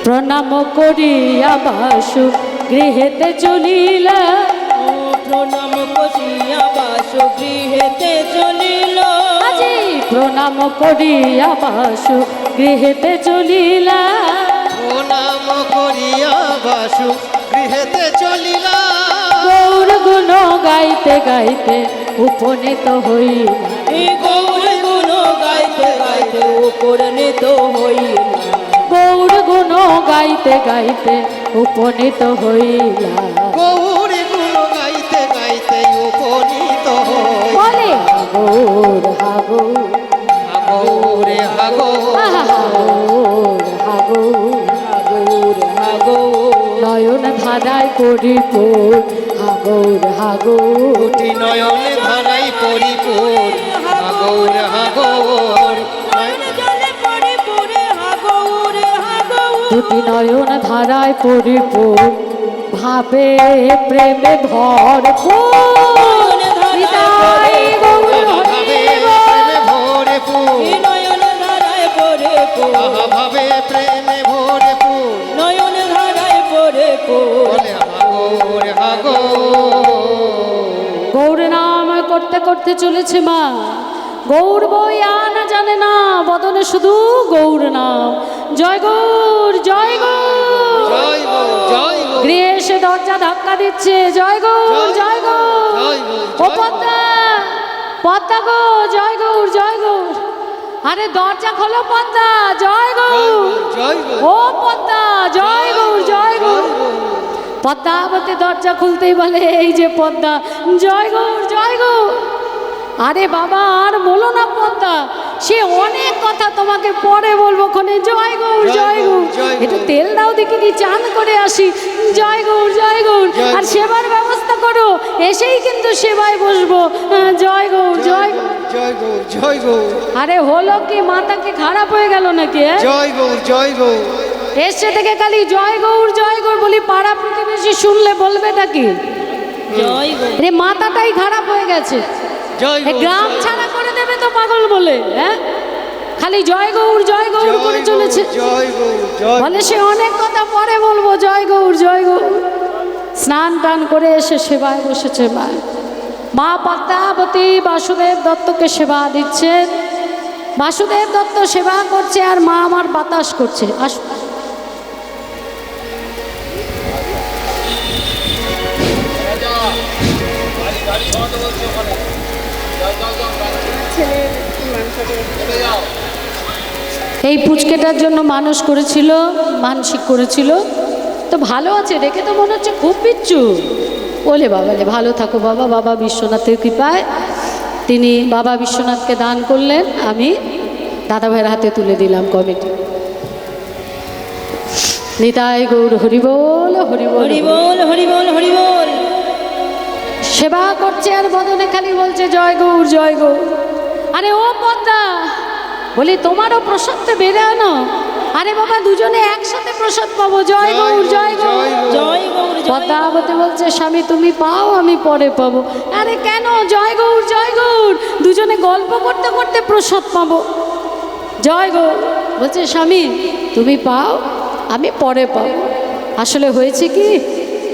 প্রণাম করিয়া বাসু গৃহেতে চলিলা। প্রণাম করিয়া বাসু গৃহেতে চলিল। আজি প্রণাম করিয়া বাসু গৃহেতে চলিলা। প্রণাম করিয়া বাসু গৃহেতে চলিলা। গৌর গুণ গাইতে গাইতে উপনীত হইলা। এই গৌর গুণ গাইতে গাইতে উপনীত হইল। গৌর গুণ গাইতে গাইতে উপনীত হইলা। গৌর গুণ গাইতে গাইতে উপনীত হই। বলে হাগৌর হাগৌর হাগৌর হাগৌর হাগৌর হাগৌর হাগৌর হাগৌর নয়ন ধারায় পরিপূর হাগৌর হাগৌর দুটি নয়ন ধারাই পরিপূর হাগৌর হাগৌর জলে পড়ে পড়ে হাগৌর হাগৌর দুটি নয়ন ধারায় পরিপূর ভাবে প্রেমে ভরপুর হৃদয় গৌর ভাবে হরিব। প্রেমে ভরপুর নয়ন ধারায় পড়ে আহা ভাবে প্রেমে ভরপুর নয়ন ধারায় পড়ে বলে হাগৌর হাগৌর গৌর নাম করতে করতে চলেছে মা। গৌর বই আনা জানে না, বদনে শুধু গৌর নাম। জয় গৌর জয় গৌর। জয় গৌর জয় গৌর গৃহে এসে দরজা ধাক্কা দিচ্ছে। জয় গৌর জয় গৌর। জয় গৌর ও পদ্মা পদ্মা গো জয় গৌর জয় গৌর। আরে দরজা খোলো পদ্মা। জয় গৌর। জয় গৌর ও পদ্মা জয় গৌর জয় গৌর। পদ্মাবতী দরজা খুলতেই বলে এই যে পদ্মা জয় গৌর জয় গৌর। আরে বাবা আর বলো না পদ্মা, সে অনেক কথা তোমাকে পরে বলবো ক্ষণে। জয় গৌর জয় গৌর। একটু তেল দাও দেখিনি, চান করে আসি। জয় গৌর জয় গৌর। আর সেবার ব্যবস্থা করো, এসেই কিন্তু সেবায় বসবো। জয় গৌর জয় গৌর। জয় গৌর জয় গৌর আরে হলো কি, মাথা কি খারাপ হয়ে গেল নাকি? জয় গৌর জয় গৌর এসে থেকে খালি জয় গৌর জয় গৌর বলি, পাড়া প্রতিবেশী শুনলে বলবে নাকি? জয় গৌর রে মাথাটাই খারাপ হয়ে গেছে। জয় এ গৌর গ্রাম ছাড়া করে দেবে তো পাগল বলে। হ্যাঁ খালি জয় গৌর করে চলেছে। জয় গৌর জয় বলে সে অনেক কথা পরে বলবো। জয় গৌর জয় গৌর। স্নান টান করে এসে সেবায় বসেছে মা। মা পদ্মাবতী বাসুদেব দত্তকে সেবা দিচ্ছেন। বাসুদেব দত্ত সেবা করছে আর মা আমার বাতাস করছে। আস এই পুচকেটার জন্য মানুষ করেছিল, মানসিক করেছিল, তো ভালো আছে দেখে তো মনে হচ্ছে খুব বিচ্ছু। বলে বাবা রে ভালো থাকো বাবা। বাবা বিশ্বনাথের কৃপায় তিনি বাবা বিশ্বনাথকে দান করলেন, আমি দাদা ভাইয়ের হাতে তুলে দিলাম কমিটি। নিতাই গৌর হরিবোল হরিবোল। হরি বল হরি বল হরি বল। সেবা করছে আর বদনে খালি বলছে জয় গৌর জয় গৌর। আরে ও পদ্মা বলি তোমারও প্রসাদটা বেড়ে আনো। আরে বাবা দুজনে একসাথে প্রসাদ পাবো। জয় গৌর জয় গৌর। জয় গৌর জয় পদ্মাবতী বলছে স্বামী তুমি পাও, আমি পরে পাবো। আরে কেন? জয় গৌর জয় গৌর। দুজনে গল্প করতে করতে প্রসাদ পাবো। জয় গৌর বলছে স্বামী তুমি পাও, আমি পরে পাবো। আসলে হয়েছে কি,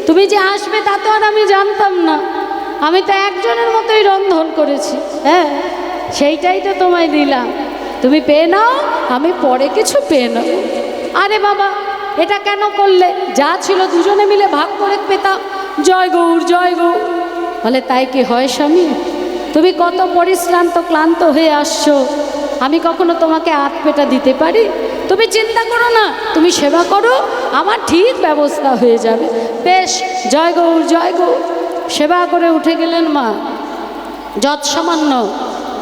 তুমি যে আসবে তা তো আর আমি জানতাম না। আমি তো একজনের মতোই রন্ধন করেছি। হ্যাঁ সেইটাই তো তোমায় দিলাম, তুমি পেয়ে নাও, আমি পরে কিছু পেয়ে নাও। আরে বাবা এটা কেন করলে? যা ছিল দুজনে মিলে ভাগ করে পেতাম। জয় গৌর জয় গৌর। বলে তাই কি হয় স্বামী? তুমি কত পরিশ্রান্ত ক্লান্ত হয়ে আসছো, আমি কখনো তোমাকে আধ পেটা দিতে পারি? তুমি চিন্তা করো না, তুমি সেবা করো, আমার ঠিক ব্যবস্থা হয়ে যাবে। বেশ জয় গৌর জয় গৌর। সেবা করে উঠে গেলেন মা যৎ সামান্য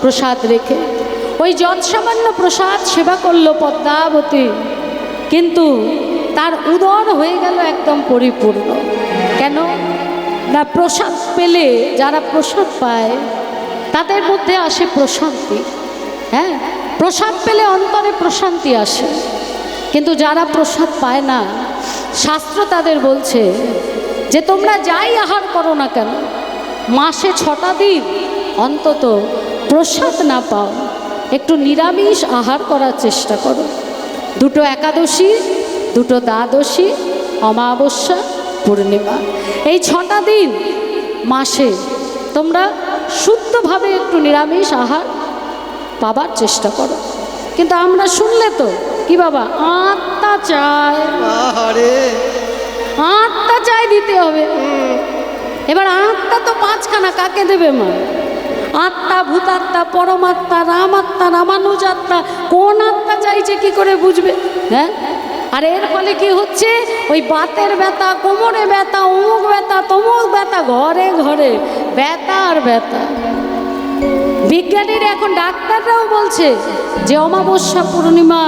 প্রসাদ রেখে। ওই যৎ সামান্য প্রসাদ সেবা করলো পদ্মাবতী, কিন্তু তার উদর হয়ে গেল একদম পরিপূর্ণ। কেন না? প্রসাদ পেলে যারা প্রসাদ পায় তাদের মধ্যে আসে প্রশান্তি। হ্যাঁ প্রসাদ পেলে অন্তরে প্রশান্তি আসে, কিন্তু যারা প্রসাদ পায় না, শাস্ত্র তাদের বলছে যে তোমরা যাই আহার করো না কেন, মাসে 6টা দিন অন্তত প্রসাদ না পাও, একটু নিরামিষ আহার করার চেষ্টা করো। 2 একাদশী দুটো দ্বাদশী, অমাবস্যা, পূর্ণিমা, এই 6টা দিন মাসে তোমরা শুদ্ধভাবে একটু নিরামিষ আহার পাবার চেষ্টা করো। কিন্তু আমরা শুনলে তো কি বাবা, আত্মা চায়, আহারে আত্মা চাই দিতে হবে। এবার আত্মা তো 5খানা, কাকে দেবে মা? আত্মা, ভূতাত্মা, পরমাত্মা, রামাত্মা, রামানুজাত্মা, কোন আত্মা চাইছে কি করে বুঝবে? হ্যাঁ, আর এর ফলে কি হচ্ছে, ওই বাতের ব্যথা, কোমরে ব্যথা, অমুক ব্যথা, তমুক ব্যথা, ঘরে ঘরে ব্যথা আর ব্যথা। বিজ্ঞানীরা এখন, ডাক্তাররাও বলছে যে অমাবস্যা, পূর্ণিমা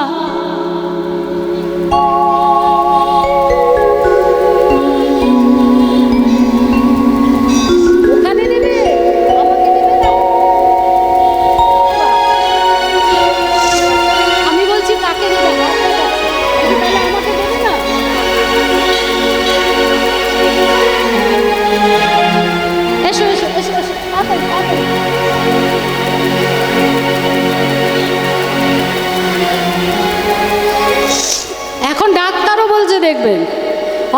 ওখানে নেবে, আমাকে নেবে না। আমি বলছি কাকে নেবে না, আপনার কাছে। তাহলে আমাকে দেবে না। এসো এসো এসো এসো, তাড়াতাড়ি তাড়াতাড়ি। এখন ডাক্তারও বলছে দেখবেন,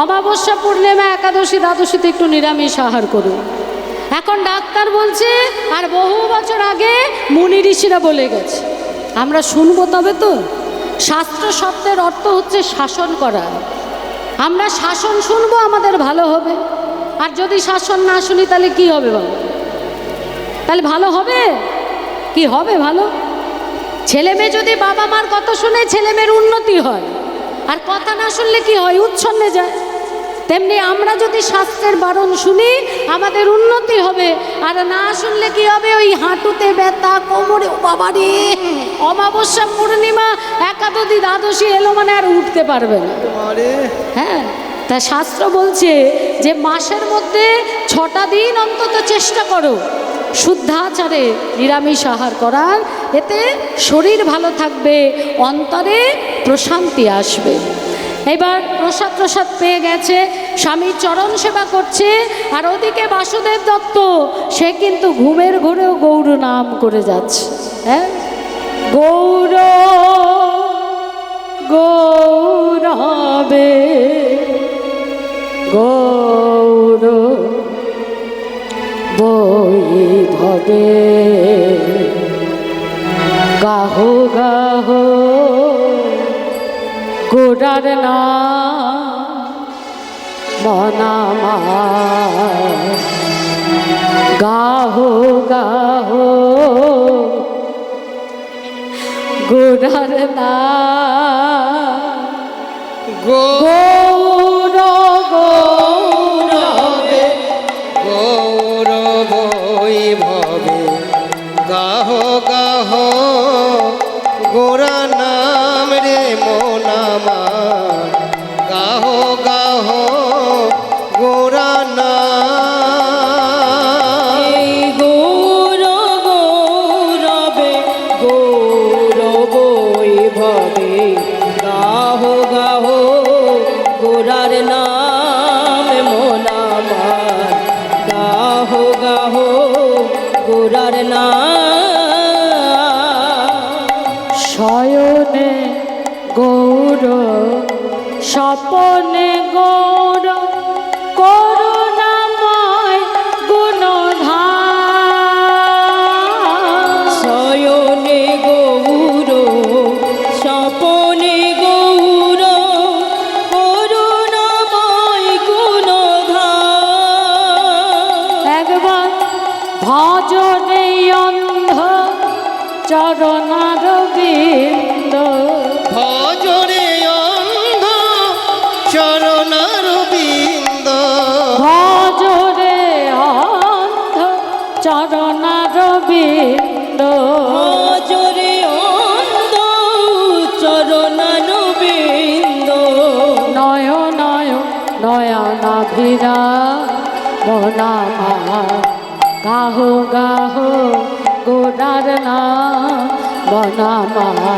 অমাবস্যা, পূর্ণিমা, একাদশী, দ্বাদশীতে একটু নিরামিষ আহার করুন। এখন ডাক্তার বলছে, আর বহু বছর আগে মুনি ঋষিরা বলে গেছে, আমরা শুনবো তবে তো। শাস্ত্র শব্দের অর্থ হচ্ছে শাসন করা। আমরা শাসন শুনবো, আমাদের ভালো হবে। আর যদি শাসন না শুনি তাহলে কি হবে বাবা? তাহলে ভালো হবে কি হবে? ভালো ছেলে মেয়ে যদি বাবা মার কথা শুনে ছেলে মেয়ের উন্নতি হয়, আর কথা না শুনলে কি হয়? উচ্ছন্নে যায়। তেমনি আমরা যদি শাস্ত্রের বারণ শুনি আমাদের উন্নতি হবে, আর না শুনলে কি হবে? ওই হাঁটুতে ব্যথা, কোমরে, ও বাবারে, অমাবস্যা, পূর্ণিমা, একাদশী, দ্বাদশী এলো মানে আর উঠতে পারবে না। আরে হ্যাঁ, তা শাস্ত্র বলছে যে মাসের মধ্যে 6টা দিন অন্তত চেষ্টা করো শুদ্ধাচারে নিরামিষ আহার করার। এতে শরীর ভালো থাকবে, অন্তরে প্রশান্তি আসবে। এবার প্রসাদ পেয়ে গেছে, স্বামীর চরণ সেবা করছে, আর ওদিকে বাসুদেব দত্ত সে কিন্তু ঘুমের ঘোরেও গৌর নাম করে যাচ্ছে। হ্যাঁ, গৌর গৌরবে গৌর বৈভবে গাহো গাহো গোড়ার নাম মনামা, গাহো গাহো গোড়ার নাম গৌর গৌরবে গৌর বৈভবে গাহ গাহ গোরা নাম রে মন আমার, গাহ গাহ গোরা নাম। এই গৌর গৌরবে গৌর বৈভবে গাহো গাহো গোরার নাম মন আমার, গাহো গাহো গোরার নাম। শয়নে গৌর স্বপনে গৌর করুণাময় গুণধাম। শয়নে গৌর স্বপনে গৌর করুণাময় গুণধাম। একবার ভজনে অন্ধ চরণার বিন্দ, ভজরে অন্ধ চরণার বিন্দ, ভজরে অন্ধ চরণার বিন্দ। ভজরে অন্ধ চরণারবিন্দ। নয় নয় নয়নাভিরা মনামা, গাহো গাহো গোড়ার নাম মনামা,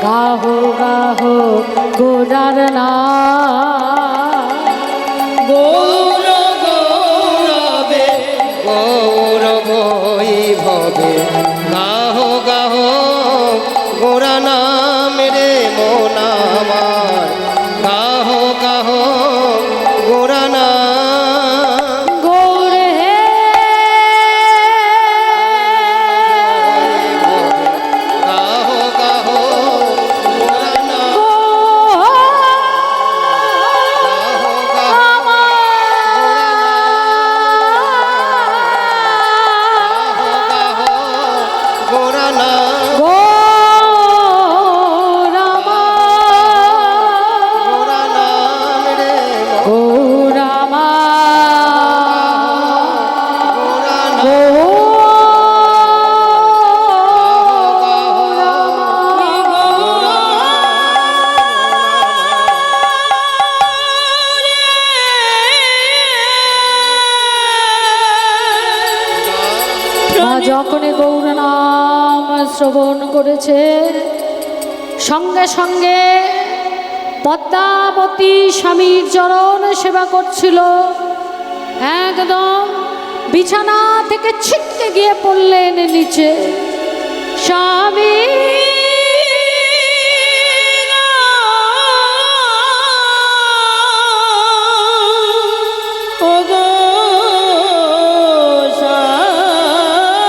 গাহো গাহো গোড়ার নাম। গৌর গৌরবে গৌর বৈভবে গাহ গাহ গোরা নাম রে মন আমার, যখনই গৌর নাম শ্রবণ করেছে সঙ্গে সঙ্গে পদ্মাবতী স্বামীর চরণ সেবা করছিল, একদম বিছানা থেকে ছিটকে গিয়ে পড়লেন নিচে। স্বামী ওগো স্বামী,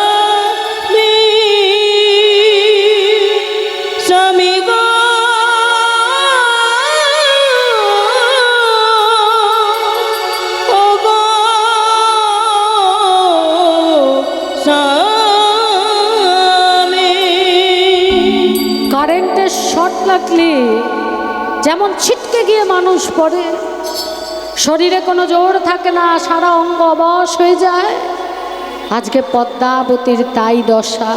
স্বামী গো ওগো স্বামী। কারেন্টের শর্ট লাগলে যেমন ছিটকে গিয়ে মানুষ পড়ে, শরীরে কোনো জোর থাকে না, সারা অঙ্গ অবশ হয়ে যায়। আজকে পদ্মাবতীর তাই দশা।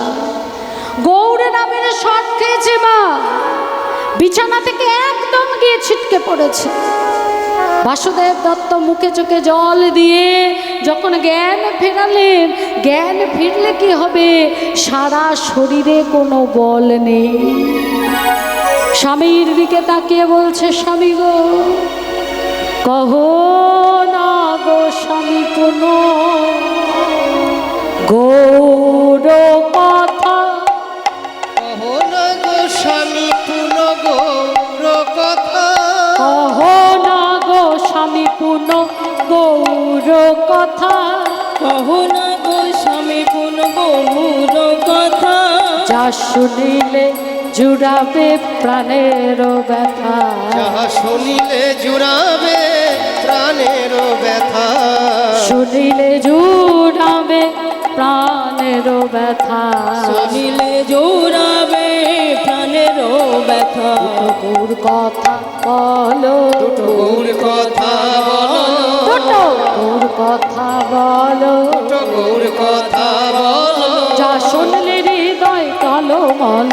গৌর নামের শর্ট খেয়েছে মা, বিছানা থেকে একদম গিয়ে ছিটকে পড়েছে। বাসুদেব দত্ত মুখে চোখে জল দিয়ে যখন জ্ঞান ফেরালেন, জ্ঞান ফিরলে কি হবে, সারা শরীরে কোনো বল নেই। স্বামীর দিকে তাকিয়ে বলছে, স্বামী গো কহ না গো স্বামী কোনো গৌর কথা, কহ না গো স্বামী পুন গৌর কথা, কহ না গো স্বামী পুন গৌর কথা, কহো না গো স্বামী পুন গৌর কথা, যা শুনিলে জুড়াবে প্রাণের ব্যথা, যাহা শুনিলে জুড়াবে প্রাণের ব্যথা, শুনিলে জুড়াবে প্রাণের ব্যথা, শুনিলে জোড়াবে প্রাণের ব্যথা। গৌর কথা বলো, গৌর কথা বলো, দুটো গৌর কথা বলো, গৌর কথা বলো, যা শুনলে হৃদয় টলমল,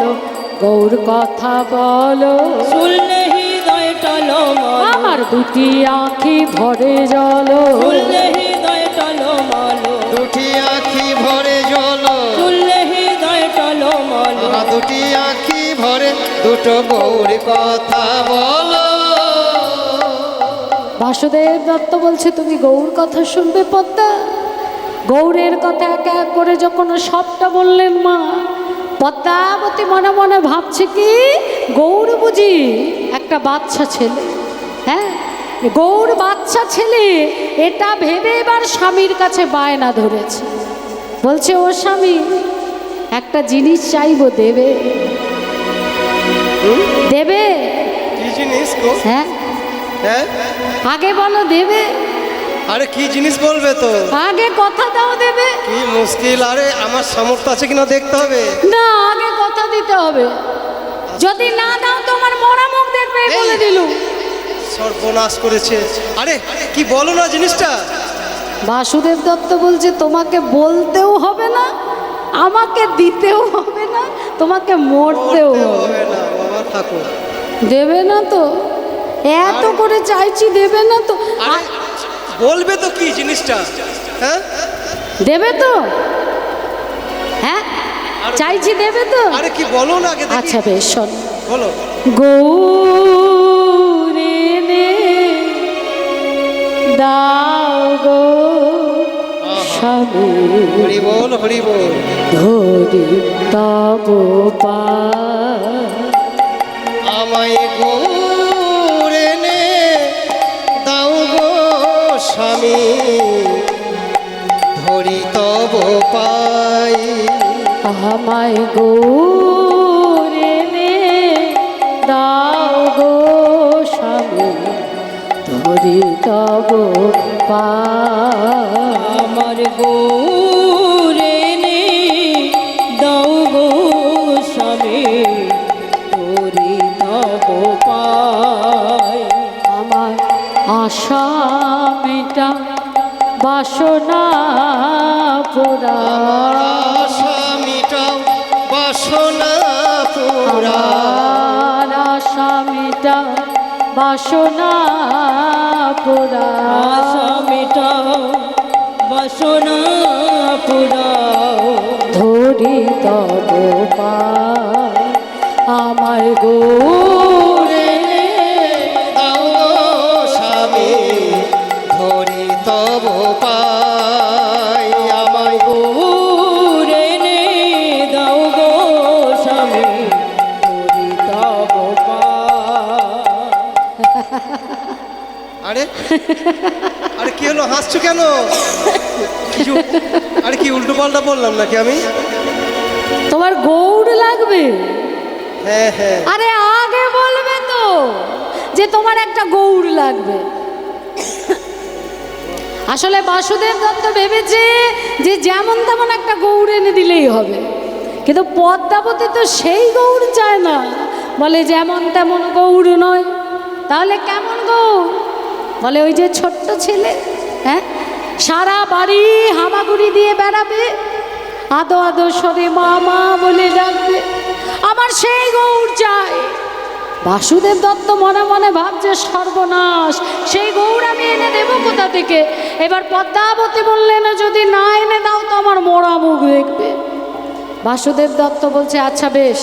গৌর কথা বলো। শুনলে হৃদয় টলমল, আমার দুটি আঁখি ভরে জল, শুনলে হৃদয় টলমল, দুটি আঁখি ভরে জল, শুনলে হৃদয় টলমল, দুটি আঁখি ভরে দুটো গৌর কথা বলো। বাসুদেব দত্ত বলছে, তুমি গৌর কথা শুনবে পদ্মা? গৌরের কথা এক এক করে যখন সবটা বললেন মা, পদ্মাবতী মনে মনে ভাবছে কি, গৌর বুঝি একটা বাচ্চা ছেলে, হ্যাঁ গৌর বাচ্চা ছেলে, এটা ভেবে এবার স্বামীর কাছে বায়না ধরেছে। বলছে, ও স্বামী একটা জিনিস চাইবো, দেবে? দেবে? কি জিনিস গো? হ্যাঁ হ্যাঁ, আগে বলো দেবে, আরে কি জিনিস বলবে তো? আগে কথা দাও দেবে। কি মুশকিল, আরে আমার সামর্থ্য আছে কিনা দেখতে হবে। না, আগে কথা দিতে হবে, যদি না দাও তোমার মরা মুখ দেখবে, এই বলে দিলুম। সর্বনাশ করেছে। আরে কি বলো না জিনিসটা? বাসুদেব দত্ত বলছে, তোমাকে বলতেও হবে না, আমাকে দিতেও হবে না, তোমাকে মরতেও হবে হবে না বাবা, থাকো। দেবে না তো? এত করে চাইছি, দেবে না তো? আরে বলবে তো কি জিনিসটা? হ্যাঁ, দেবে তো? হ্যাঁ চাইছি, দেবে তো? আরে কি বলো না আগে দেখি। আচ্ছা বেশ, শোন। বলো। গৌরে নে দাও গো স্বামী, হরি বল, হরি বল। ধরি তব পায়, আমায় গৌরে নে দাও গো স্বামী, ধরি তব পাই। আমায় গৌরে নে দাও গো স্বামী, ধরি তব পায়, আমার গৌরে নে দাও গো স্বামী, তোরি তব পাই। আমার আশা মেটা বাসনা পোড়া, আশা মিটাও বাসনা পুরা, আমার আশা মেটা বাসনা পোড়া, আশা মেটাও বাসনা পুরাও। ধরি তব পায় আমায় গৌরে দাও স্বামী ধরি তব পাই আমায় গৌরে নে দাও গো স্বামী ধরি তব আরে আরে কি হলো, হাসছো কেন? কিছু আরে কি উল্টো পাল্টা বললাম নাকি আমি? তোমার গৌর লাগবে? হ্যাঁ হ্যাঁ আরে আগে বলবে তো যে তোমার একটা গৌর লাগবে। আসলে বাসুদেব দত্ত ভেবেছে যে যেমন তেমন একটা গৌর এনে দিলেই হবে, কিন্তু পদ্মাবতী তো সেই গৌর চায় না, বলে যেমন তেমন গৌর নয়। তাহলে কেমন গৌর? বলে ওই যে ছোট্ট ছেলে, হ্যাঁ, সারা বাড়ি হামাগুড়ি দিয়ে বেড়াবে, আদো আদো সরে মা মা বলে ডাকবে, আমার সেই গৌর চাই। বাসুদেব দত্ত মনে মনে ভাবছে সর্বনাশ, সেই গৌর আমি এনে দেবো কোথা থেকে? এবার পদ্মাবতী বললেন যদি না এনে দাও তো আমার মরা মুখ দেখবে। বাসুদেব দত্ত বলছে আচ্ছা বেশ,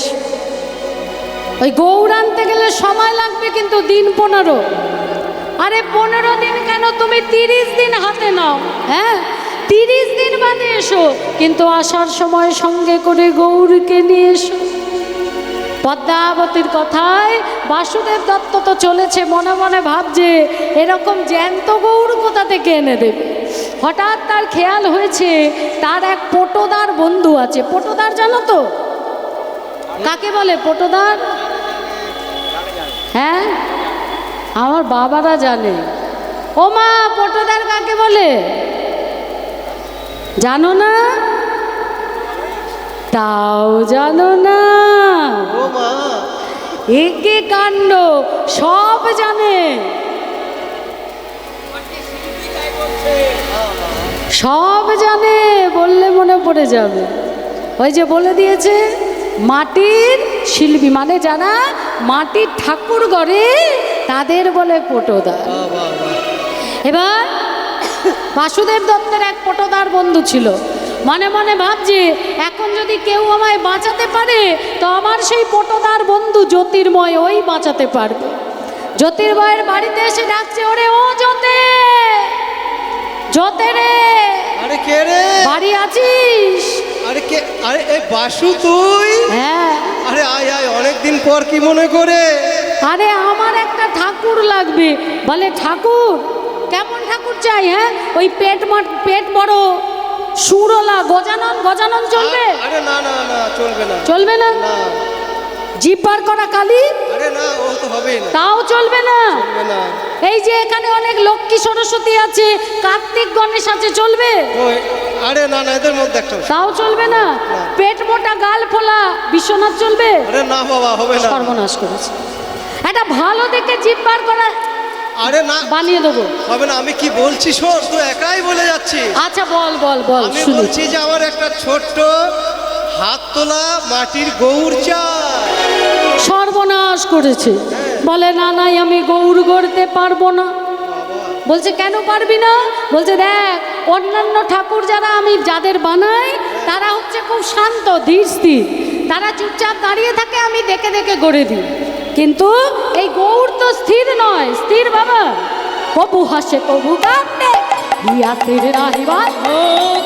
ওই গৌর আনতে গেলে সময় লাগবে কিন্তু দিন 15। আরে 15 দিন কেন, তুমি 30 দিন হাতে নাও, হ্যাঁ 30 দিন বাদে এসো, কিন্তু আসার সময় সঙ্গে করে গৌরকে নিয়ে এসো। পদ্মাবতীর কথায় বাসুদেব দত্ত তো চলেছে, মনে মনে ভাবছে এরকম জ্যান্ত গৌর কোথা থেকে এনে দেবে। হঠাৎ তার খেয়াল হয়েছে তার এক পটোদার বন্ধু আছে। পটোদার জানো তো কাকে বলে? পটোদার, হ্যাঁ আমার বাবারা জানে। ও মা, পটোদার কাকে বলে জানো না? তাও জানো না? ও মা, একে কাণ্ড, সব জানে, সব জানে, বললে মনে পড়ে যাবে। ওই যে বলে দিয়েছে মাটির শিল্পী, মানে যারা মাটির ঠাকুর গড়ে তাদের বলে পটোদার। বাহ, বাহ, বাহ। এবার বাসুদেব দত্তের এক পটোদার বন্ধু ছিল, মনে মনে ভাবছে এখন যদি কেউ আমায় বাঁচাতে পারে তো আমার সেই পটোদার বন্ধু জ্যোতির্ময় ওই বাঁচাতে পারবে। জ্যোতির্ময়ের বাড়িতে এসে ডাকছে, ওরে ও জ্যোতে, জ্যোতে রে, আরে কে রে? বাড়ি আছিস? আরে কে? আরে এই বাসু তুই? হ্যাঁ। আরে আয় আয়, অনেকদিন পর, কি মনে করে? আরে আমার একটা ঠাকুর লাগবে। বলে ঠাকুর? কেমন ঠাকুর চাই? হ্যাঁ ওই পেট বড় সুরলা গজানন, গজানন চলবে? আরে না না না, চলবে না। চলবে না? না জিভ বার করা কালী? আরে না, ও তো হবেই না। তাও চলবে না? চলবে না। এই যে এখানে অনেক লক্ষ্মী সরস্বতী আছে, কার্তিক গণেশ আছে, চলবে? ওই আরে না না, এদের মধ্যে একটা। তাও চলবে না? পেট মোটা গাল ফোলা বিশ্বনাথ চলবে? আরে না বাবা, হবে না। সর্বনাশ করেছে। একটা ভালো দেখে জিভ বার করা আরে না, বানিয়ে দেবো। হবে না। আমি কি বলছি শোন, তুই একাই বলে যাচ্ছি। আচ্ছা বল বল বল, আমি শুনি। বলছি যে আমার একটা ছোট্ট হাত তোলা মাটির গৌর চাই। সর্বনাশ করেছে। বলে না নাই আমি গৌর গড়তে পারবো না। বলছে কেন পারবি না? বলছে দেখ, অন্যান্য ঠাকুর যারা আমি যাদের বানাই তারা হচ্ছে খুব শান্ত ধীর স্থির, তারা চুপচাপ দাঁড়িয়ে থাকে, আমি দেখে দেখে গড়ে দিই। কিন্তু এই গৌর তো স্থির নয়, স্থির বাবা, কবু হাসে কবু কাঁদে, হিয়াতের রাহিবান। ও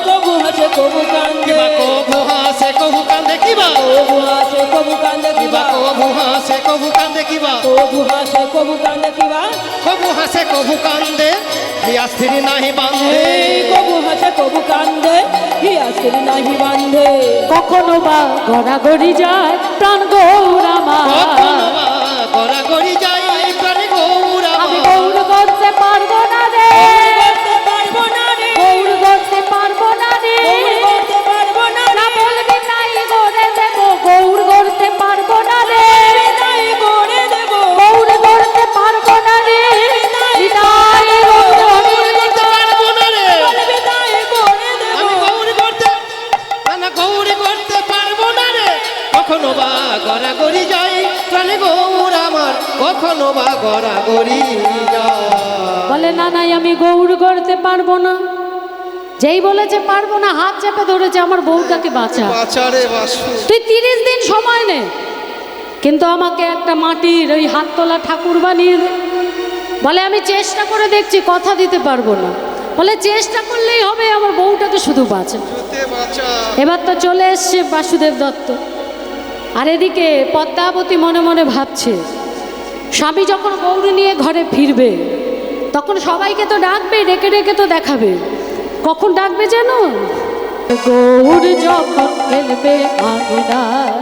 কবু হাসে কবু কান্দে, কবু হাসে কবু কান্দে কিবা, কবু হাসে কবু কান্দে কিবা, কবু হাসে কবু কান্দে কিবা, কবু হাসে কবু কান্দে কিবা, কবু হাসে কবু কান্দে, হিয়া স্থির নাহি বান্ধে। এই কবু হাসে কবু কান্দে, হিয়া স্থির নাহি বান্ধে। কখনো বা গড়াগড়ি যায় প্রাণ গৌর আমার, কখনো বা গড়াগড়ি যায় প্রাণে গৌর আমি আমার। গৌর করতে পারবো না রে, করতে পারবো না রে, গৌর করতে পারবো না রে, করতে পারবো না না রে, বলবি তাই গড়ে দেবো, গৌর করতে পারবো না রে, তাই করে দেব, গৌর করতে পারবো না রে, বিদায় গৌর গৌর করতে পারবো না রে, বলবি তাই করে দেব। আমি গৌর করতে, না না গৌর করতে পারবো না রে। কখনো বা গড়াগড়ি যায় প্রাণে গৌর আমার, কখনো বা গড়াগড়ি যায়। বলে না নাই আমি গৌর করতে পারবো না। যেই বলেছে পারবো না, হাত চেপে ধরেছে আমার বউটাকে বাঁচা, বাঁচারে বাসু। তুই 30 দিন সময় নে, কিন্তু আমাকে একটা মাটির ওই হাত তোলা ঠাকুর বানিয়ে দে। বলে আমি চেষ্টা করে দেখছি, কথা দিতে পারবো না। বলে চেষ্টা করলেই হবে, আমার বউটাকে শুধু বাঁচা। এবার তো চলে এসছে বাসুদেব দত্ত, আর এদিকে পদ্মাবতী মনে মনে ভাবছে স্বামী যখন গৌরী নিয়ে ঘরে ফিরবে তখন সবাইকে তো ডাকবে, ডেকে ডেকে তো দেখাবে। কখন ডাকবে জানো? গৌর যখন খেলবে আঙিনায়,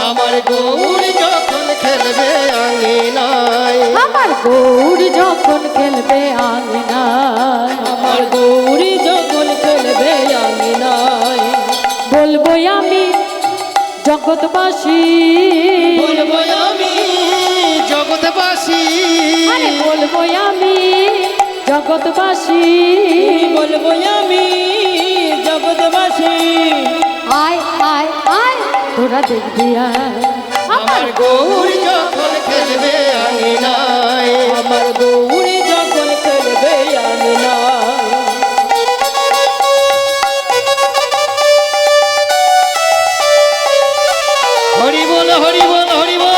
আমার গৌরী যখন খেলবে আঙিনায়, আমার গৌর যখন খেলবে আঙিনায়, আমার গৌরী যখন খেলবে আঙিনায়, বলবো আমি জগৎবাসী, বলবো আমি জগৎবাসী, আরে বলবো আমি জগৎবাসী, বলবো আমি জগৎবাসী, আয় আয় আয় তোরা দেখবি আয়, আমার গৌরী যখন খেলবে আঙিনায়, আমার গৌরী যখন খেলবে আঙিনায়। হরি বল হরি বল হরি বল।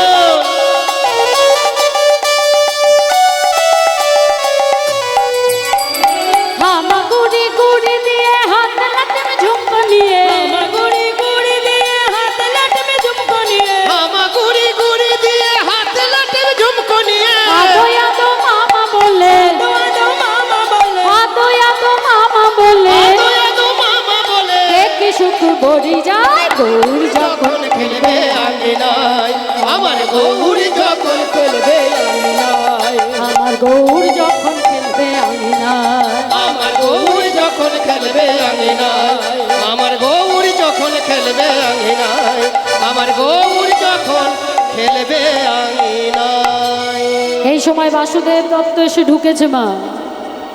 হামা গুড়ি গুড়ি দিয়ে হাত লাটে ঝুমকো নিয়ে, আমার গৌরী গৌরী দিয়ে হাত লাটমে ঝুমকো নিয়ে, আমা গুড়ি গুড়ি দিয়ে হাত লাটে ঝুমকো নিয়ে, আদো আদো মামা বলে, আদো আদো মামা বলে, আদো আদো মামা বলে, আদো আদো মামা বলে, দেখি সুখ বড়ি যায় গৌর যখন যখন খেলবে আঙিনায়, আমার গৌরী যখন খেলবে আঙিনায়, আমার গৌর যখন খেলবে আঙিনায়, আমার গৌরী যখন খেলবে আঙিনায়, আমার গৌরী যখন খেলবে আঙিনায়, আমার গৌরী যখন খেলবে আঙিনায়। এই সময় বাসুদেব দত্ত এসে ঢুকেছে। মা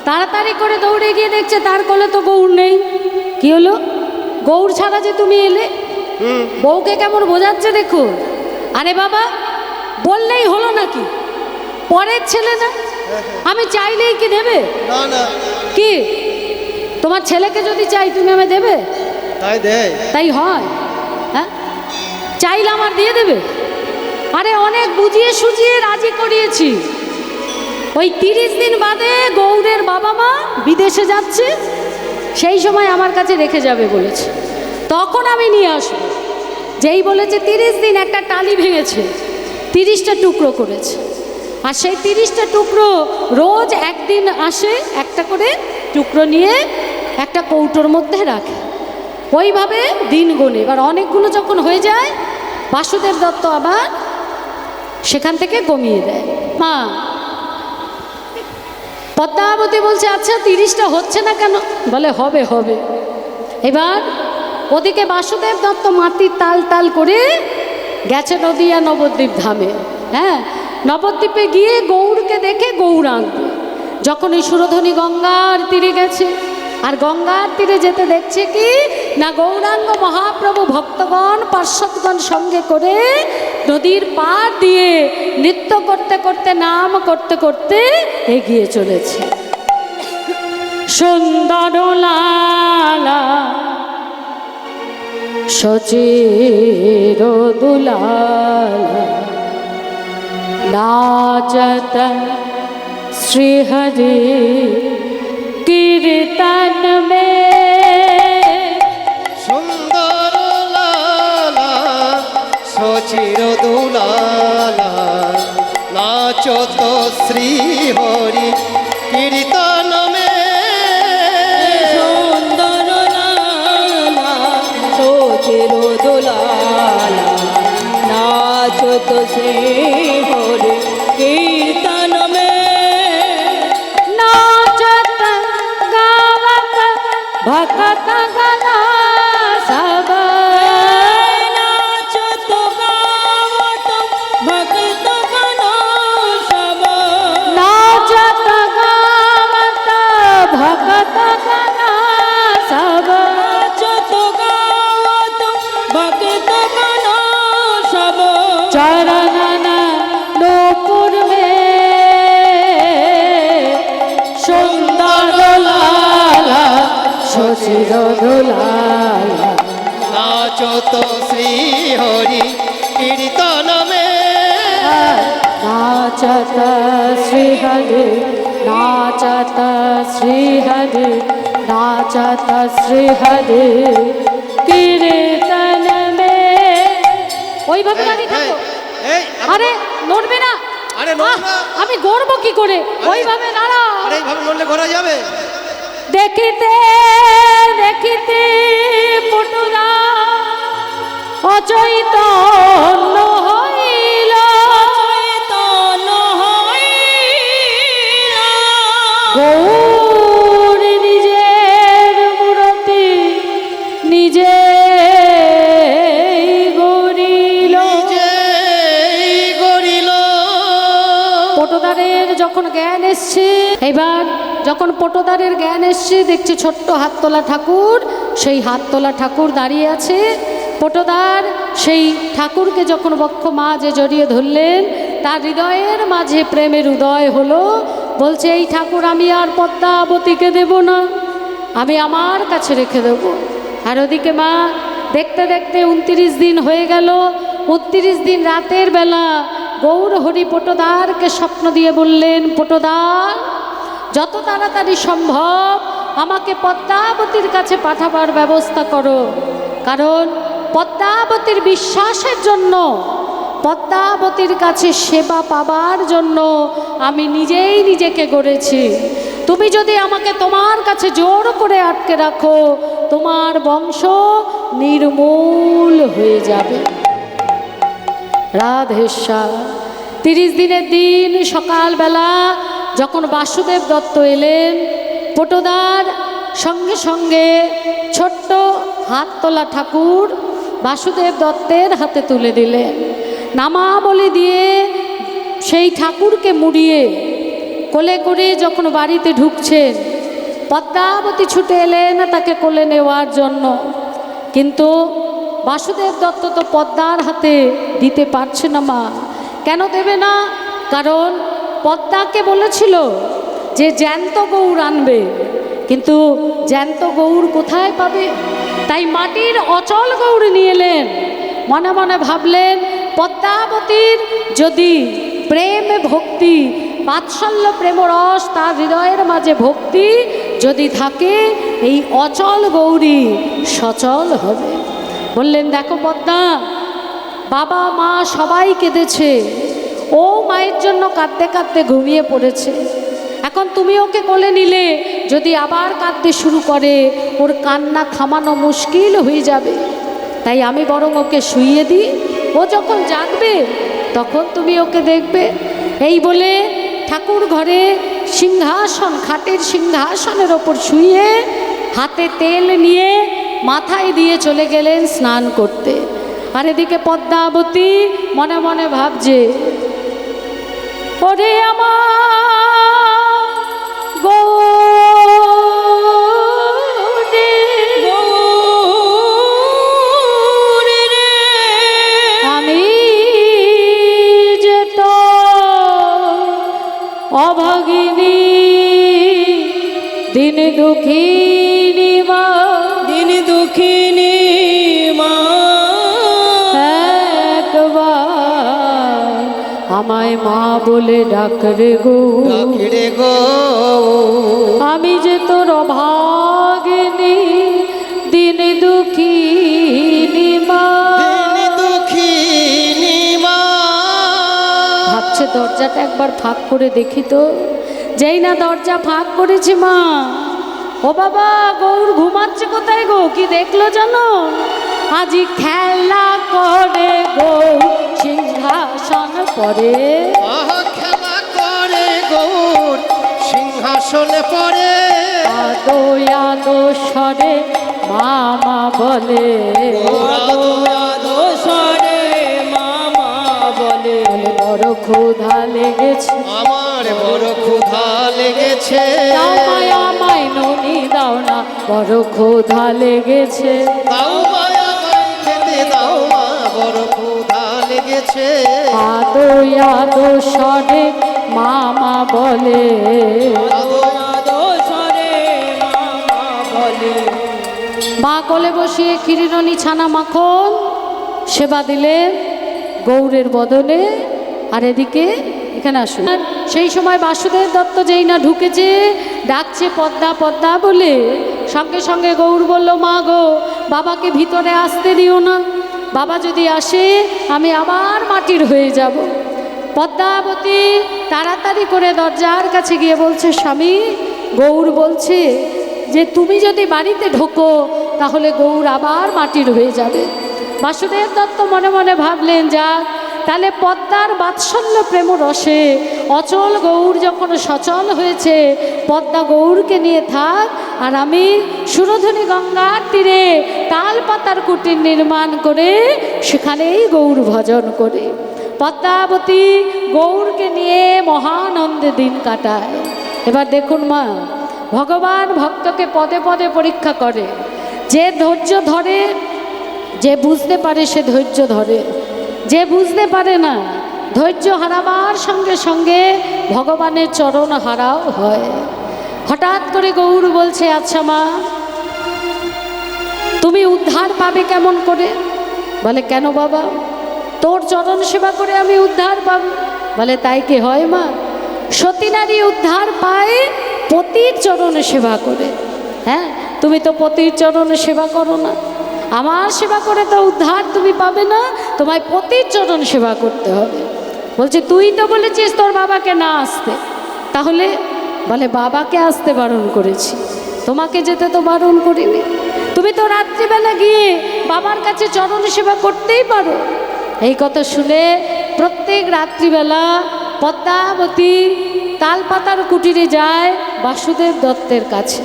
তাড়াতাড়ি করে দৌড়ে গিয়ে দেখছে তার কোলে তো গৌর নেই। কি হলো? গৌর ছাড়া যে তুমি এলে? বউকে কেমন বোঝাচ্ছে দেখো। আরে বাবা, বললেই হলো নাকি? পরের ছেলে না, আমি চাইলেই কি দেবে? না না, কি তোমার ছেলেকে যদি চাই তুমি আমায় দেবে? তাই দেয়। তাই হয়? হ্যাঁ, চাইলে আমার দিয়ে দেবে? আরে অনেক বুঝিয়ে সুঝিয়ে রাজি করিয়েছি। ওই 30 দিন বাদে গৌরের বাবা মা বিদেশে যাচ্ছে, সেই সময় আমার কাছে রেখে যাবে বলেছে, তখন আমি নিয়ে আসবো। যেই বলেছে 30 দিন, একটা টালি ভেঙেছে, 30টা টুকরো করেছে। আর সেই 30টা টুকরো রোজ একদিন আসে, একটা করে টুকরো নিয়ে একটা কৌটোর মধ্যে রাখে। ওইভাবে দিন গোনে। এবার অনেকগুলো যখন হয়ে যায়, বাসুদেব দত্ত আবার সেখান থেকে কমিয়ে দেয়। মা পদ্মাবতী বলছে, আচ্ছা 30টা হচ্ছে না কেন? বলে হবে হবে। এবার ওদিকে বাসুদেব দত্ত মাটির তাল তাল করে গেছে নদিয়া নবদ্বীপ ধামে। হ্যাঁ, নবদ্বীপে গিয়ে গৌরকে দেখে গৌরাঙ্গ যখন এই সুরধনী গঙ্গার তীরে গেছে, আর গঙ্গার তীরে যেতে দেখছে কি না, গৌরাঙ্গ মহাপ্রভু ভক্তগণ পার্শ্বদগণ সঙ্গে করে নদীর পাড় দিয়ে নৃত্য করতে করতে, নাম করতে করতে এগিয়ে চলেছে। সুন্দর লালা সচির দুলালা नाचत श्री हरि कीर्तन में সুন্দর লালা সচির দুলালা নাচো তো শ্রী হরি কীর্তন মে সুন্দর লালা সোচির দোলালা নাচত শ্রী হরি কীর্তন মে नाचत गावत भक्त गना सब नाचत गावत भक्त गण सब नाचत गावत भक्त गना सब नाचत गावत भक्त गण सब चरणन नूपुर में सुंदर लाला सोच শিরোধুলাল নাচত শ্রী হরি কীর্তন মে नाचत श्रीहरि नाचत श्रीहरि नाचत श्रीहरि कीर्तन में ওইভাবে দাঁড়িয়ে থাকো। এই আরে নড়বে না। আরে নড়বে না। আমি গড়বো কি করে? ওইভাবে দাঁড়া। আরে এইভাবে নড়লে ঘোরা যাবে? দেখিতে দেখিতে পটুদা অচৈতন্য হইল চৈতন্য হইলা গৌর নিজের মূরতি নিজে গড়িল। নিজেই গড়িল। পটুদারের যখন জ্ঞান এসছে, এবার যখন পটুদারের জ্ঞান এসছে দেখছে ছোট্ট হাততলা ঠাকুর, সেই হাততলা ঠাকুর দাঁড়িয়ে আছে। পটুদার সেই ঠাকুরকে যখন বক্ষ মাঝে জড়িয়ে ধরলেন, তার হৃদয়ের মাঝে প্রেমের উদয় হলো। বলছে এই ঠাকুর আমি আর পদ্মাবতীকে দেব না, আমি আমার কাছে রেখে দেব। আর ওদিকে মা দেখতে দেখতে 29 দিন হয়ে গেল। 29 দিন রাতের বেলা গৌর হরি পটুদারকে স্বপ্ন দিয়ে বললেন, পটুদার যত তাড়াতাড়ি সম্ভব আমাকে পদ্মাবতীর কাছে পাঠাবার ব্যবস্থা করো, কারণ পদ্মাবতীর বিশ্বাসের জন্য, পদ্মাবতীর কাছে সেবা পাবার জন্য আমি নিজেই নিজেকে গড়েছি। তুমি যদি আমাকে তোমার কাছে জোর করে আটকে রাখো, তোমার বংশ নির্মূল হয়ে যাবে। রাধেশ্বর 30 দিনের দিন সকালবেলা যখন বাসুদেব দত্ত এলেন, পটুদার সঙ্গে সঙ্গে ছোট্ট হাততলা ঠাকুর বাসুদেব দত্তের হাতে তুলে দিলেন। নামাবলি দিয়ে সেই ঠাকুরকে মুড়িয়ে কোলে করে যখন বাড়িতে ঢুকছেন, পদ্মাবতী ছুটে এলেন তাকে কোলে নেওয়ার জন্য। কিন্তু বাসুদেব দত্ত তো পদ্মার হাতে দিতে পারছে না। মা কেন দেবে না? কারণ পদ্মাকে বলেছিল যে জ্যান্ত গৌর আনবে, কিন্তু জ্যান্ত গৌর কোথায় পাবে? তাই মাটির অচল গৌর নিয়ে এলেন। মনে মনে ভাবলেন, পদ্মাবতীর যদি প্রেম ভক্তি বাৎসল্য প্রেমরস তার হৃদয়ের মাঝে ভক্তি যদি থাকে, এই অচল গৌরী সচল হবে। বললেন, দেখো পদ্মা, বাবা মা সবাই কেঁদেছে, ও মায়ের জন্য কাঁদতে কাঁদতে ঘুমিয়ে পড়েছে। এখন তুমি ওকে কোলে নিলে যদি আবার কাঁদতে শুরু করে, ওর কান্না থামানো মুশকিল হয়ে যাবে। তাই আমি বরং ওকে শুইয়ে দিই, ও যখন জাগবে তখন তুমি ওকে দেখবে। এই বলে ঠাকুর ঘরে সিংহাসন, খাটের সিংহাসনের ওপর শুয়ে হাতে তেল নিয়ে মাথায় দিয়ে চলে গেলেন স্নান করতে। আর এদিকে পদ্মাবতী মনে মনে ভাবছে, ওরে আমার গৌরে, গৌরে রে আমি যে তো অভাগিনী, দিন দুঃখিনী মা, দিন দুঃখিনী মা, একবার আমায় মা বলে ডাক রে গো, ডাকিরে গো আমি যে তোর অভাগিনী, দিন দুঃখিনী মা। দিন দুঃখিনী মা। ভাবছে দরজাটা একবার ফাঁক করে দেখি তো। যেই না দরজা ফাঁক করেছি, মা, ও বাবা, গৌর ঘুমাচ্ছে কোথায় গো? কি দেখলো জানো? আজি খেলা করে গৌর সিংহাসন পরে, আহা খেলা করে গৌর সিংহাসনে পড়ে। আদো আদো স্বরে মামা বলে, দোষরে মামা বলে, বড় ক্ষুধা লেগেছে, আমার বড় ক্ষুধা লেগেছে। আমায় আমায় ননি দাও না, বড় ক্ষুধা লেগেছে। দাও মায়া মাই খেতে দাও মা, বড় ক্ষুধা লেগেছে। আদো আদো স্বরে মামা বলে, দোষরে মামা বলে, কোলে বসিয়ে ক্ষীরিরণী ছানা মাখন সেবা দিলেন গৌরের বদলে। আর এদিকে এখানে আসুন। সেই সময় বাসুদেব দত্ত যেই না ঢুকেছে, ডাকছে পদ্মা পদ্মা বলে, সঙ্গে সঙ্গে গৌর বলল, মা গো, বাবাকে ভিতরে আসতে দিও না, বাবা যদি আসে আমি আবার মাটির হয়ে যাব। পদ্মাবতী তাড়াতাড়ি করে দরজার কাছে গিয়ে বলছে, স্বামী, গৌর বলছে যে তুমি যদি বাড়িতে ঢোকো তাহলে গৌর আবার মাটির হয়ে যাবে। বাসুদেব দত্ত মনে মনে ভাবলেন, যাক, তাহলে পদ্মার বাৎসল্য প্রেম রসে অচল গৌর যখন সচল হয়েছে, পদ্মা গৌরকে নিয়ে থাক, আর আমি সুরধনী গঙ্গার তীরে তালপাতার কুটির নির্মাণ করে সেখানেই গৌর ভজন করে। পদ্মাবতী গৌরকে নিয়ে মহানন্দে দিন কাটায়। এবার দেখুন মা, ভগবান ভক্তকে পদে পদে পরীক্ষা করে। যে ধৈর্য ধরে, যে বুঝতে পারে সে ধৈর্য ধরে, যে বুঝতে পারে না ধৈর্য হারাবার সঙ্গে সঙ্গে ভগবানের চরণ হারাও হয়। হঠাৎ করে গৌর বলছে, আচ্ছা মা, তুমি উদ্ধার পাবে কেমন করে? বলে, কেন বাবা? তোর চরণ সেবা করে আমি উদ্ধার পাব? বলে, তাই কি হয় মা? সতী নারী উদ্ধার পায় পতির চরণ সেবা করে। হ্যাঁ, তুমি তো পতির চরণ সেবা করো না, আমার সেবা করে তো উদ্ধার তুমি পাবে না, তোমায় পতির চরণ সেবা করতে হবে। বলছে, তুই তো বলেছিস তোর বাবাকে না আসতে, তাহলে? বলে, বাবাকে আসতে বারণ করেছি, তোমাকে যেতে তো বারণ করিনি। তুমি তো রাত্রিবেলা গিয়ে বাবার কাছে চরণ সেবা করতেই পারো। এই কথা শুনে প্রত্যেক রাত্রিবেলা পদ্মাবতী তালপাতার কুটিরে যায় বাসুদেব দত্তের কাছে।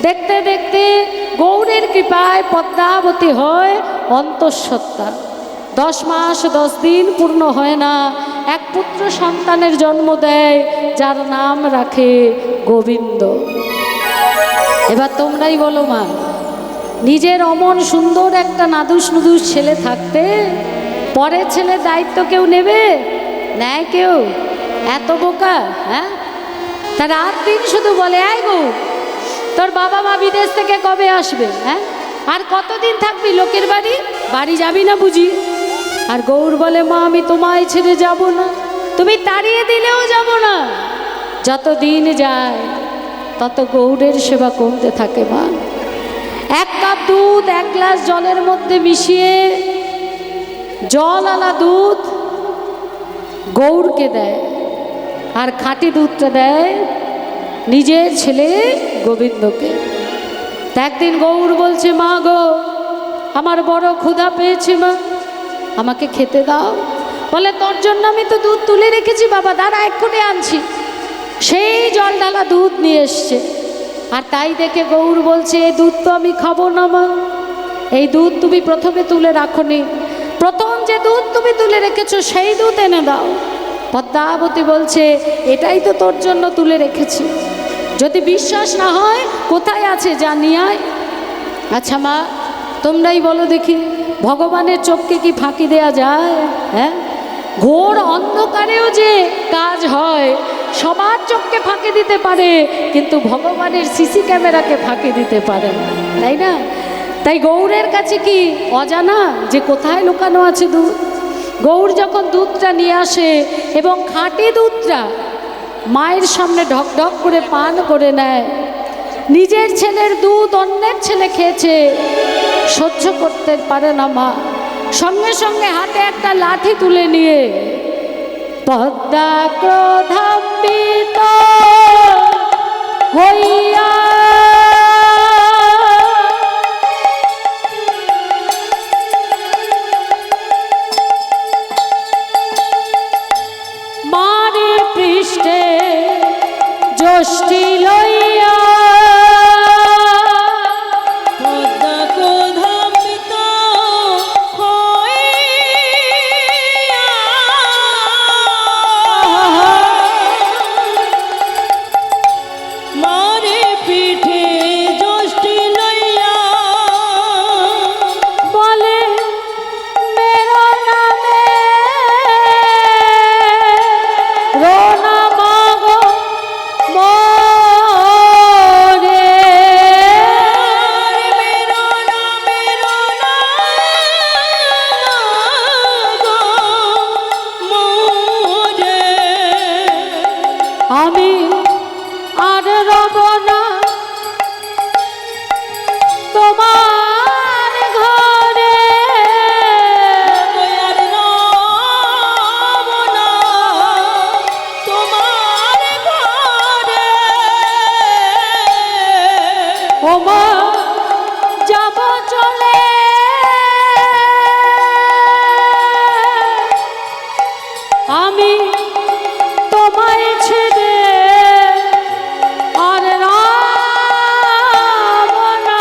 দেখতে দেখতে গৌরের কৃপায় পদ্মাবতী হয় অন্তঃসত্ত্বা। 10 মাস 10 দিন পূর্ণ হয় না, এক পুত্র সন্তানের জন্ম দেয়, যার নাম রাখে গোবিন্দ। এবার তোমরাই বলো মা, নিজের অমন সুন্দর একটা নাদুস নুদুস ছেলে থাকতে পরের ছেলের দায়িত্ব কেউ নেবে? নেয় কেউ? এত বোকা? হ্যাঁ, তা রাত দিন শুধু বলে, এই গো, তোর বাবা মা বিদেশ থেকে কবে আসবে? হ্যাঁ, আর কতদিন থাকবি লোকের বাড়ি? বাড়ি যাবি না বুঝি? আর গৌর বলে, মা, আমি তোমায় ছেড়ে যাব না, তুমি তাড়িয়ে দিলেও যাব না। যত দিন যায় তত গৌরের সেবা কমতে থাকে মা। 1 কাপ দুধ 1 গ্লাস জলের মধ্যে মিশিয়ে জল আলা দুধ গৌরকে দেয়, আর খাঁটি দুধটা দেয় নিজের ছেলে গোবিন্দকে। একদিন গৌর বলছে, মা গো, আমার বড় ক্ষুধা পেয়েছে মা, আমাকে খেতে দাও। বলে, তোর জন্য আমি তো দুধ তুলে রেখেছি বাবা, দাঁড়া, এক্ষুনি আনছি। সেই জল ঢালা দুধ নিয়ে এসছে। আর তাই দেখে গৌর বলছে, এই দুধ তো আমি খাবো না মা, এই দুধ তুমি প্রথমে তুলে রাখোনি, প্রথম যে দুধ তুমি তুলে রেখেছো সেই দুধ এনে দাও। পদ্মাবতী বলছে, এটাই তো তোর জন্য তুলে রেখেছি, যদি বিশ্বাস না হয় কোথায় আছে যা নিয়ে আয়। আচ্ছা মা, তোমরাই বলো দেখি, ভগবানের চোখকে কি ফাঁকি দেয়া যায়? হ্যাঁ, ঘোর অন্ধকারেও যে কাজ হয়, সবার চোখকে ফাঁকি দিতে পারে, কিন্তু ভগবানের সিসি ক্যামেরাকে ফাঁকি দিতে পারে না, তাই না? তাই গৌরের কাছে কি অজানা যে কোথায় লুকানো আছে দুধ? গৌর যখন দুধটা নিয়ে আসে এবং খাঁটি দুধটা মায়ের সামনে ঢক ঢক করে পান করে নেয়, নিজের ছেলের দুধ অন্যের ছেলে খেয়েছে, সহ্য করতে পারে না মা। সঙ্গে সঙ্গে হাতে একটা লাঠি তুলে নিয়ে পদ্মা ক্রোধান্বিত হইয়া মারে পৃষ্ঠে যষ্টি লইয়া পদ্মা ক্রোধান্বিত হইয়া মারে পিঠে যষ্টি লইয়া বলে, মেরো নামে রোনা মাগো মা যাব চলে আমি তোমায় ছেড়ে আর রাম না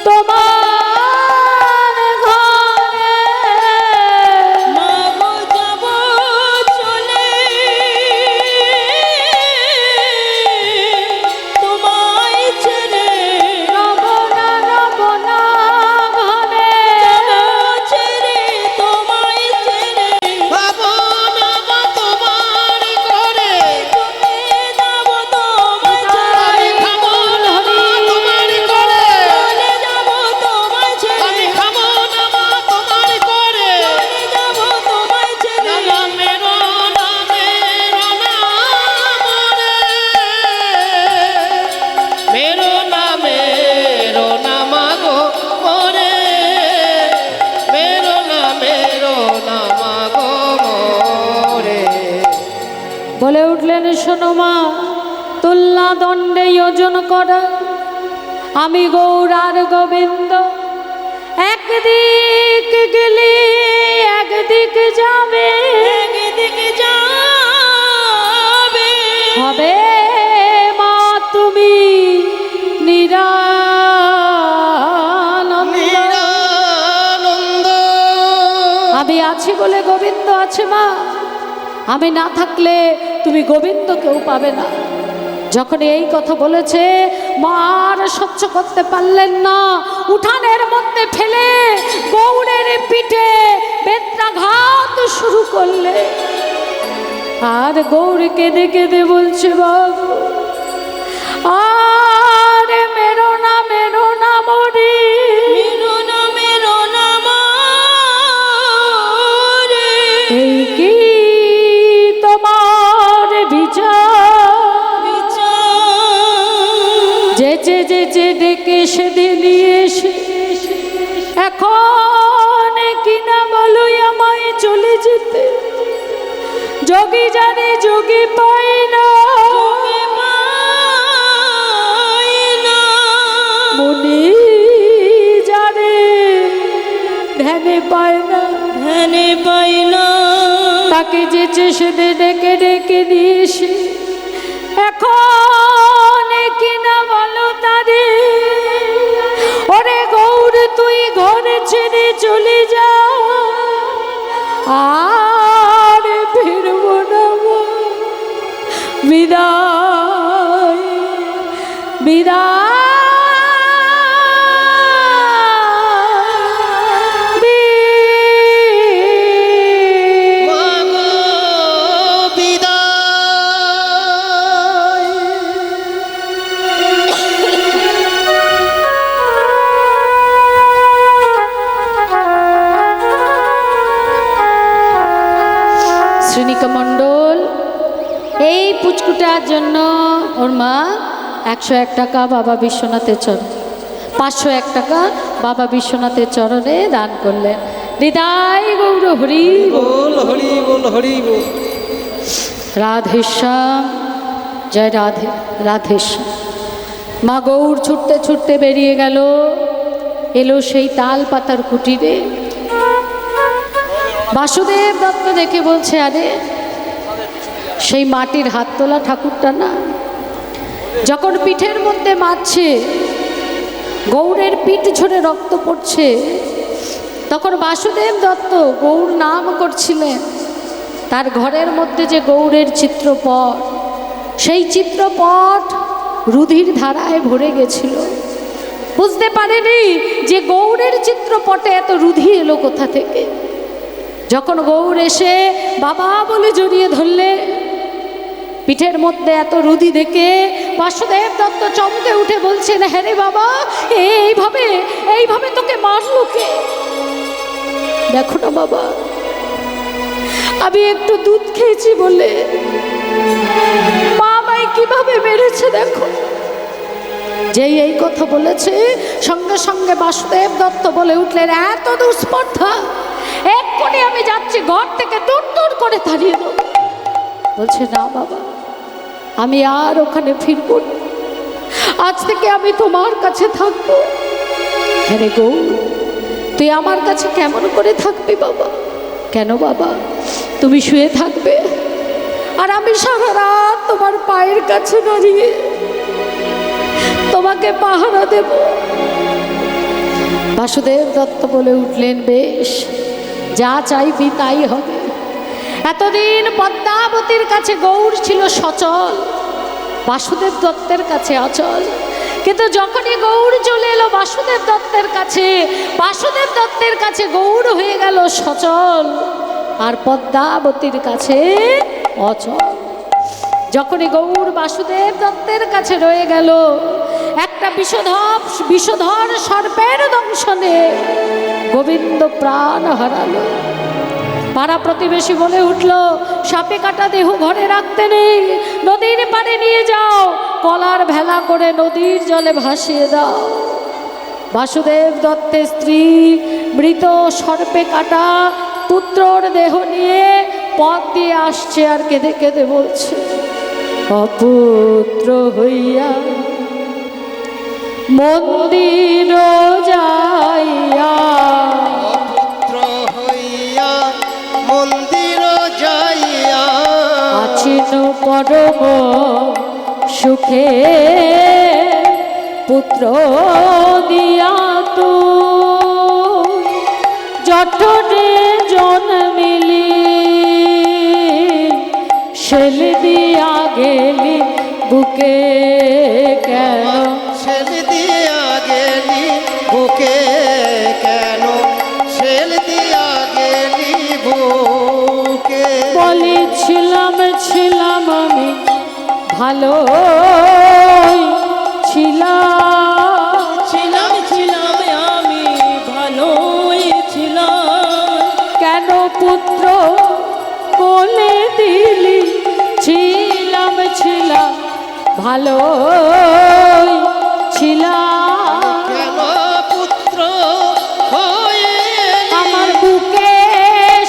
তোমার ঘরে মাগো যাব চলে তোমায় ছেড়ে রব না ঘরে ছেড়ে তোমায় ছেড়ে বাবু নামা তোমার করে তুমি যাব তোমায় আমি ছেড়ে খাবো নামা তোমার করে চলে যাব তোমায় ছেড়ে আমি খাবো নামা তোমার করে চলে যাব তোমায় ছেড়ে নানা মেরো না মেরো না মাগো মোরে মেরো না মাগো মোরে। বলে উঠলেন শোনো মা তুলনা দণ্ডে যোজন করা আমি গৌর আর গোবিন্দ একদিক গেলে একদিক যাবে একদিকে যাবে হবে মা তুমি নিরানন্দ নিরানন্দ আমি আছি বলে গোবিন্দ আছে মা আমি না থাকলে তুমি গোবিন্দ কেউ পাবে না যখন এই কথা বলেছে মা আর সহ্য করতে পারলেন না উঠানের মধ্যে ফেলে গৌড়ের পিঠে বেত্রাঘাত শুরু করলে আর গৌর কেঁদে কেঁদে বলছে বাবু আর মেরো না মরি মেরো না মারে এই কি তোমার বিচার যেচে ডেকে সেদিন নিয়ে এসে এখন কিনা বলো আমায় চলে যেতে যোগী জানে যোগী পাই না মনে জানে ধ্যানে পায় না ধ্যানে পাইলা তাকে যেচে সেদে ডেকে ডেকে নিয়ে এসে এখন কিনা বলো তারে ওরে গৌর তুই ঘরে ছেড়ে চলে যা আর ফিরবো না মা। বিদায় বিদায় মাগো বিদায়। শ্রীনিকা মণ্ডল এই পুচকুটার জন্য ওর মা 101 টাকা বাবা বিশ্বনাথের চরণ 501 টাকা বাবা বিশ্বনাথের চরণে দান করলেন হৃদয় গৌর হরি বল হরি বল হরি বল। রাধেশ্যাম জয় রাধে রাধেশ্যাম মা গৌর ছুটতে ছুটতে বেরিয়ে গেল এলো সেই তাল পাতার কুটিরে বাসুদেব দত্ত দেখে বলছে আরে সেই মাটির হাত তোলা ঠাকুরটা না যখন পিঠের মধ্যে মারছে গৌরের পিঠ ঝরে রক্ত পড়ছে তখন বাসুদেব দত্ত গৌর নাম করছিলেন তার ঘরের মধ্যে যে গৌরের চিত্রপট সেই চিত্রপট রুধির ধারায় ভরে গেছিল বুঝতে পারেনি যে গৌরের চিত্রপটে এত রুধি এলো কোথা থেকে যখন গৌর এসে বাবা বলে জড়িয়ে ধরলে পিঠের মধ্যে এত রুধি দেখে বাসুদেব দত্ত চমকে উঠে বলছেন হ্যাঁ রে বাবা এইভাবে তোকে মারলো কে দেখো না বাবা আমি একটু দুধ খেয়েছি বলে মা আমায় কিভাবে মেরেছে দেখো যেই এই কথা বলেছে সঙ্গে সঙ্গে বাসুদেব দত্ত বলে উঠলেন এত দুঃস্পর্ধা এক্ষুনি আমি যাচ্ছি ঘর থেকে দূর দূর করে তাড়িয়ে দেবো বলছে না বাবা আমি আর ওখানে ফিরব না, আজ থেকে আমি তোমার কাছে থাকবো। হ্যাঁ রে গৌর, তুই আমার কাছে কেমন করে থাকবি বাবা? কেন বাবা? তুমি শুয়ে থাকবে আর আমি সারা রাত তোমার পায়ের কাছে দাঁড়িয়ে তোমাকে পাহারা দেব। বাসুদেব দত্ত বলে উঠলেন, বেশ, যা চাইবি তাই হবে। এতদিন পদ্মাবতীর কাছে গৌর ছিল সচল, বাসুদেব দত্তের কাছে অচল। কিন্তু যখনই গৌর চলে এলো বাসুদেব দত্তের কাছে, বাসুদেব দত্তের কাছে গৌর হয়ে গেল সচল, আর পদ্মাবতীর কাছে অচল। যখনই গৌর বাসুদেব দত্তের কাছে রয়ে গেল, একটা বিষধর সর্পের দংশনে গোবিন্দ প্রাণ হারালো। পাড়া প্রতিবেশী বলে উঠল, সাপে কাটা দেহ ঘরে রাখতে নেই, নদীর পাড়ে নিয়ে যাও, কলার ভেলা করে নদীর জলে ভাসিয়ে দাও। বাসুদেব দত্তের স্ত্রী মৃত সর্পে কাটা পুত্রর দেহ নিয়ে পথ দিয়ে আসছে, আর কেঁদে কেঁদে বলছে, অপুত্র হইয়া মন্দির যাইয়া, অপুত্র হইয়া মন্দির যাইয়া, আছিন পরম সুখে পুত্র দিয়া তো জঠরে জন্মিলি, শেল দিয়া গেলি বুকে কেন, ছেল দিয়া গেলি বুকে কেন, ছেল দিয়া গেলি বুকে। বলেছিলাম ছিলাম আমি ভালো ছিলাম, ছিলাম ছিলাম আমি ভালোই ছিলাম, কেন পুত্র বলে দিলি, ছিলাম ছিলাম ভালো ছিলাম, কেন পুত্র হয়ে আমার বুকে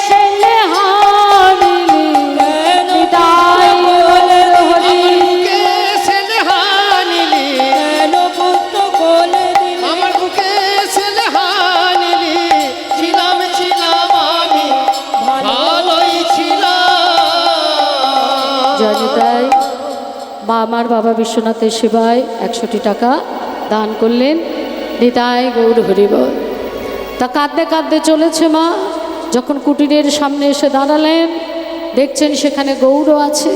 শেলে হারিলি, কেন নিতাই বলে হরি, বুকে ছেলে হানিলি, কেন পুত্র কোলে দিলি, আমার বুকে ছেলে হানিলি, ছিলাম ছিলাম আমি ভালোই ছিলাম। জয়নিতাই মা আমার বাবা বিশ্বনাথের সেবায় 100টি টাকা দান করলেন। নিতাই গৌর হরিবল। তা কাঁদতে কাঁদতে চলেছে মা, যখন কুটিরের সামনে এসে দাঁড়ালেন, দেখছেন সেখানে গৌর আছে।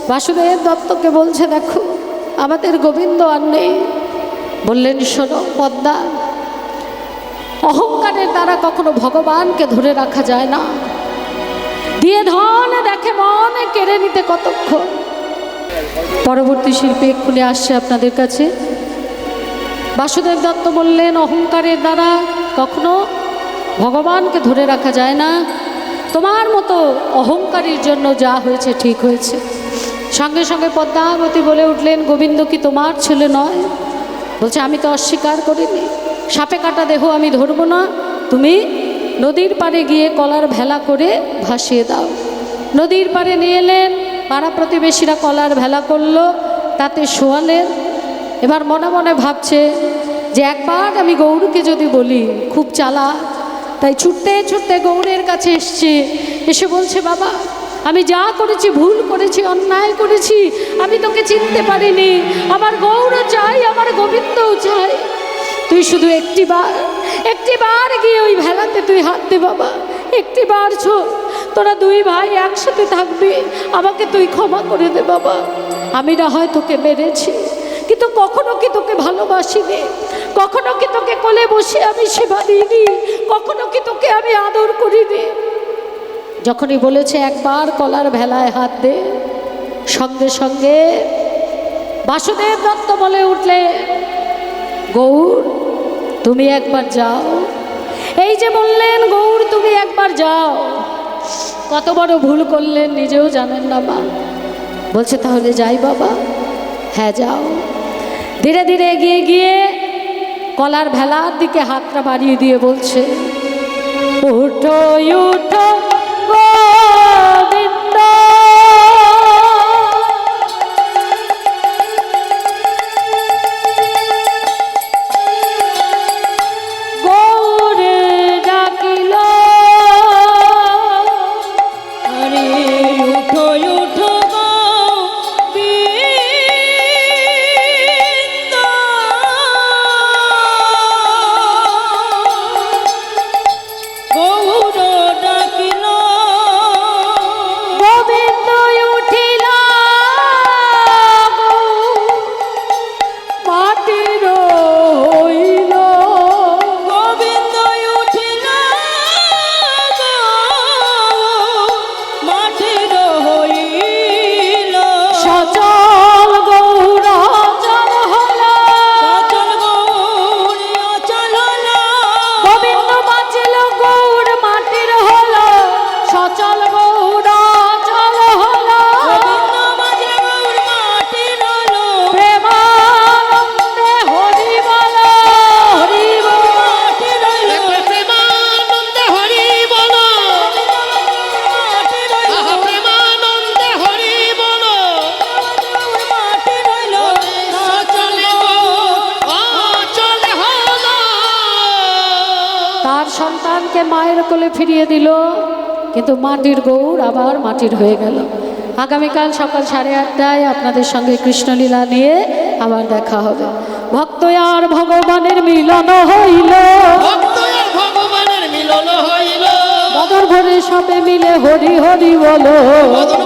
বাসুদেব দত্তকে বলছে, দেখো আমাদের গোবিন্দ আর নেই। বললেন, শোনো পদ্মা, অহংকারের দ্বারা কখনো ভগবানকে ধরে রাখা যায় না। দিয়ে ধন দেখে মনে কেড়ে নিতে কতক্ষণ। পরবর্তী শিল্পী এক্ষুনি আসছে আপনাদের কাছে। বাসুদেব দত্ত বললেন, অহংকারের দ্বারা কখনো ভগবানকে ধরে রাখা যায় না। তোমার মতো অহংকারীর জন্য যা হয়েছে ঠিক হয়েছে। সঙ্গে সঙ্গে পদ্মাবতী বলে উঠলেন, গোবিন্দ কি তোমার ছেলে নয়? বলছে, আমি তো অস্বীকার করিনি, সাপে কাটা দেহ আমি ধরবো না, তুমি নদীর পাড়ে গিয়ে কলার ভেলা করে ভাসিয়ে দাও। নদীর পাড়ে নিয়ে এলেন, পাড়া প্রতিবেশীরা কলার ভেলা করলো, তাতে শোয়ালেন। এবার মনে মনে ভাবছে যে একবার আমি গৌরকে যদি বলি, খুব চালাক, তাই ছুটতে ছুটতে গৌরের কাছে এসছে। এসে বলছে, বাবা আমি যা করেছি ভুল করেছি, অন্যায় করেছি, আমি তোকে চিনতে পারিনি, আমার গৌর চাই, আমার গোবিন্দও চাই। তুই শুধু একটিবার গিয়ে ওই ভেলাতে তুই হাত দে বাবা, একটিবার ছোট, তোরা দুই ভাই একসাথে থাকবি, আমাকে তুই ক্ষমা করে দে বাবা। আমি না হয় তোকে মেরেছি, কিন্তু কখনো কি তোকে ভালোবাসিনি, কখনো কি তোকে কোলে বসে আমি সেবা দিইনি, কখনো কি তোকে আমি আদর করিনি। যখনই বলেছে একবার কলার ভেলায় হাত দে, সঙ্গে সঙ্গে বাসুদেব দত্ত বলে উঠলে, গৌর তুমি একবার যাও। এই যে বললেন, গৌর তুমি একবার যাও, কত বড় ভুল করলেন নিজেও জানেন না মা। বলছে, তাহলে যাই বাবা। হ্যাঁ যাও। ধীরে ধীরে এগিয়ে গিয়ে কলার ভেলার দিকে হাতটা বাড়িয়ে দিয়ে বলছে, উঠো উঠো গোবিন্দ, মাকে মায়ের কোলে ফিরিয়ে দিল, কিন্তু মাটির গৌর আবার মাটির হয়ে গেল। আগামীকাল সকাল 8:30টায় আপনাদের সঙ্গে কৃষ্ণলীলা নিয়ে আবার দেখা হবে। ভক্ত আর ভগবানের মিলন হইল, ভক্ত আর ভগবানের মিলন হইল, মদর ভরে সবে মিলে হরি হরি বলো। মদন